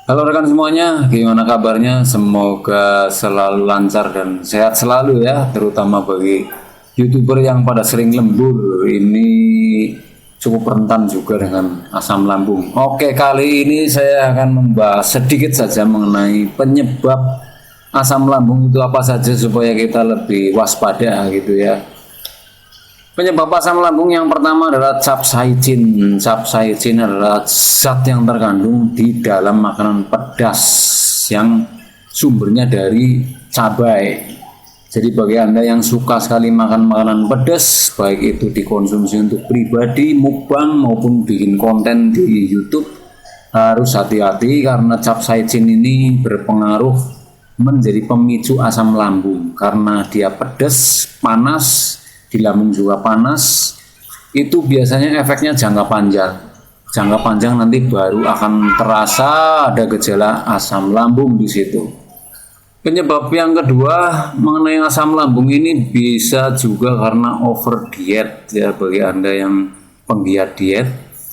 Halo rekan semuanya, gimana kabarnya? Semoga selalu lancar dan sehat selalu ya, terutama bagi YouTuber yang pada sering lembur. Ini cukup rentan juga dengan asam lambung. Oke, kali ini saya akan membahas sedikit saja mengenai penyebab asam lambung itu apa saja supaya kita lebih waspada gitu ya. Penyebab asam lambung yang pertama adalah capsaicin. Capsaicin adalah zat yang terkandung di dalam makanan pedas yang sumbernya dari cabai. Jadi bagi Anda yang suka sekali makan makanan pedas, baik itu dikonsumsi untuk pribadi, mukbang maupun bikin konten di YouTube, harus hati-hati karena capsaicin ini berpengaruh menjadi pemicu asam lambung karena dia pedas, panas, di lambung juga panas. Itu biasanya efeknya jangka panjang nanti baru akan terasa ada gejala asam lambung di situ. Penyebab yang kedua mengenai asam lambung ini bisa juga karena over diet ya. Bagi Anda yang penggiat diet,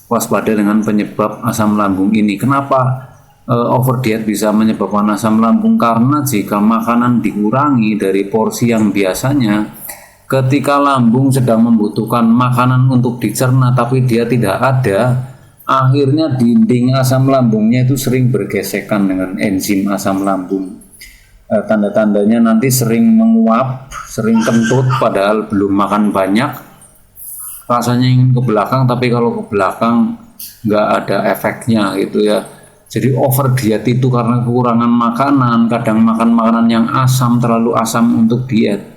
waspada dengan penyebab asam lambung ini. Kenapa over diet bisa menyebabkan asam lambung? Karena jika makanan dikurangi dari porsi yang biasanya, ketika lambung sedang membutuhkan makanan untuk dicerna tapi dia tidak ada, akhirnya dinding asam lambungnya itu sering bergesekan dengan enzim asam lambung. Tanda-tandanya nanti sering menguap, sering kentut padahal belum makan banyak, rasanya ingin ke belakang tapi kalau ke belakang nggak ada efeknya gitu ya. Jadi over diet itu karena kekurangan makanan, kadang makan makanan yang asam, terlalu asam untuk diet.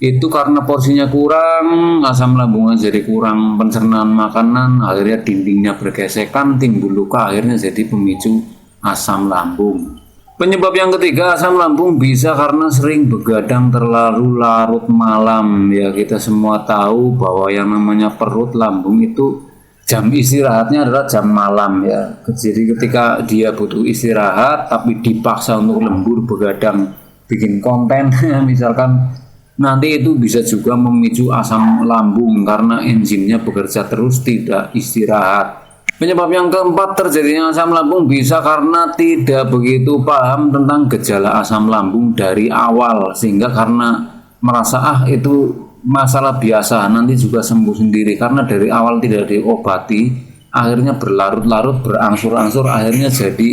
Itu karena porsinya kurang, asam lambungnya jadi kurang pencernaan makanan, akhirnya dindingnya bergesekan, timbul luka, akhirnya jadi pemicu asam lambung. Penyebab yang ketiga asam lambung bisa karena sering begadang terlalu larut malam ya. Kita semua tahu bahwa yang namanya perut lambung itu jam istirahatnya adalah jam malam ya. Jadi ketika dia butuh istirahat tapi dipaksa untuk lembur begadang bikin konten misalkan, nanti itu bisa juga memicu asam lambung karena enzimnya bekerja terus tidak istirahat. Penyebab yang keempat terjadinya asam lambung bisa karena tidak begitu paham tentang gejala asam lambung dari awal, sehingga karena merasa itu masalah biasa nanti juga sembuh sendiri, karena dari awal tidak diobati akhirnya berlarut-larut, berangsur-angsur akhirnya jadi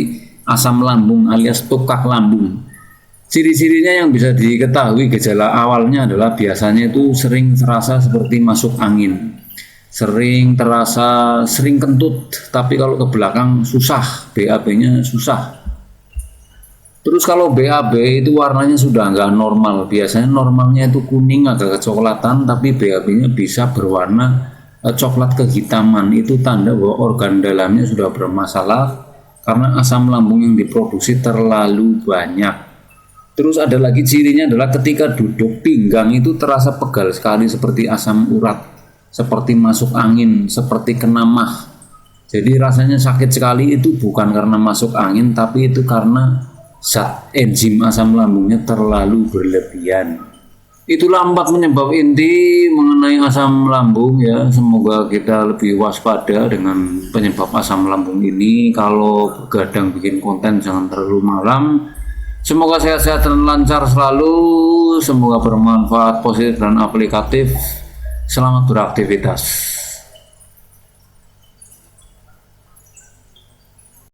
asam lambung alias tukak lambung. Ciri-cirinya yang bisa diketahui gejala awalnya adalah biasanya itu sering terasa seperti masuk angin, sering terasa sering kentut, tapi kalau ke belakang susah, BAB-nya susah. Terus kalau BAB itu warnanya sudah nggak normal, biasanya normalnya itu kuning agak kecoklatan, tapi BAB-nya bisa berwarna coklat kehitaman. Itu tanda bahwa organ dalamnya sudah bermasalah karena asam lambung yang diproduksi terlalu banyak. Terus ada lagi cirinya adalah ketika duduk pinggang itu terasa pegal sekali seperti asam urat, seperti masuk angin, seperti kena mah. Jadi rasanya sakit sekali, itu bukan karena masuk angin tapi itu karena zat enzim asam lambungnya terlalu berlebihan. Itulah 4 penyebab inti mengenai asam lambung ya. Semoga kita lebih waspada dengan penyebab asam lambung ini. Kalau begadang bikin konten jangan terlalu malam. Semoga sehat-sehat dan lancar selalu, semoga bermanfaat, positif dan aplikatif. Selamat beraktivitas.